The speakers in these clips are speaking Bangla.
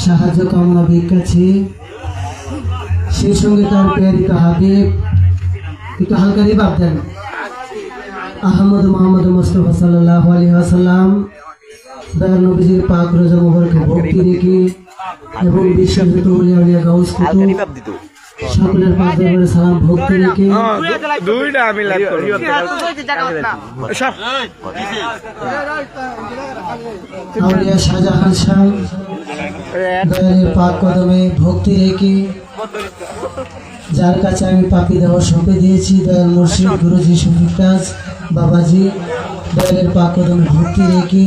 সাহায্য কামনা ভিক্ষাছি, সেই সঙ্গে তার প্রেরিত হাবিব একটু হালকা রিবাব দেন আহমদ মোহাম্মদ মুস্তাফা সাল্লাল্লাহু আলাইহি ওয়াসাল্লাম দয়াল নবীজির পাক রোজা মুবারকে ভক্তি রেখে এবং বিশ্বযুত ওলিয়া উলিয়া গাউস কুতুব সকলের পাক দরবারে সালাম ভক্তি রেখে দুইটা আমি লাইভ করি আউলিয়া শাহজাহান শাহ দয়ালের পাক কদমে ভক্তি রেখে যার কাছে আমি পাপি দেহ সঁপে দিয়েছি দয়াল মুর্শিদ গুরুজি শফিক তাজ বাবাজি দয়ালের পাক কদমে ভক্তি রেখে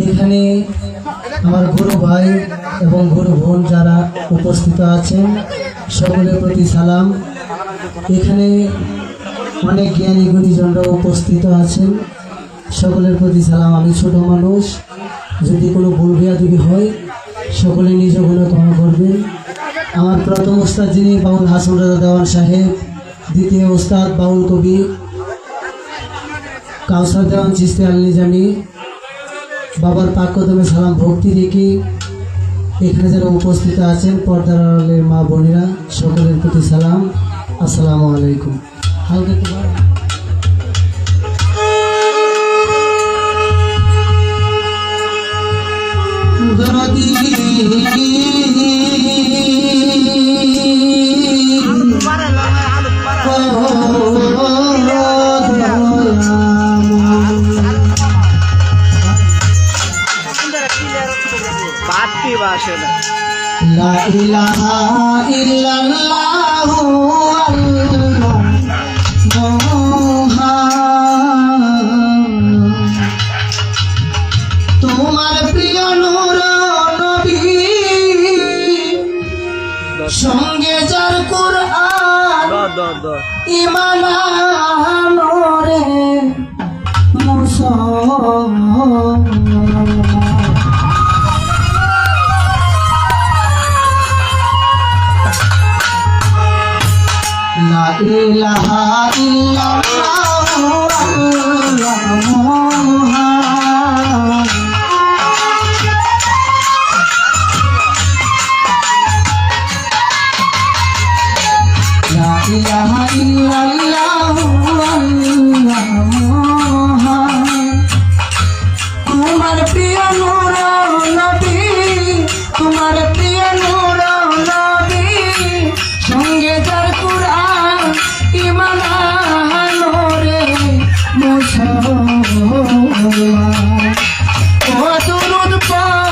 এখানে আমার গুরু ভাই এবং গুরু বোন যারা উপস্থিত আছেন সকলের প্রতি সালাম। এখানে অনেক জ্ঞানী গুণীজনরা উপস্থিত আছেন, সকলের প্রতি সালাম। আমি ছোট মানুষ, যদি কোনো ভুল বেয়াদবি হয় সকলে নিজ গুণে ক্ষমা করবেন। আমার প্রথম ওস্তাদ যিনি বাউল হাসান রাজা দেওয়ান সাহেব, দ্বিতীয় ওস্তাদ বাউল কবি কাউসার দেওয়ান চিস্তি আল নিজামী, বাবার পাক কদমে সালাম ভক্তি রেখে এখানে যারা উপস্থিত আছেন পর্দার আড়ালের মা বোনেরা সকলের প্রতি সালাম, আসসালামু আলাইকুম। হালকা একটু লা ইলাহা ইল্লাল্লাহু তোমার প্রিয় নূর নবী সঙ্গে যার কুরআন ঈমান আনোরে মুসলমান লা ইলাহা ইল্লাল্লাহ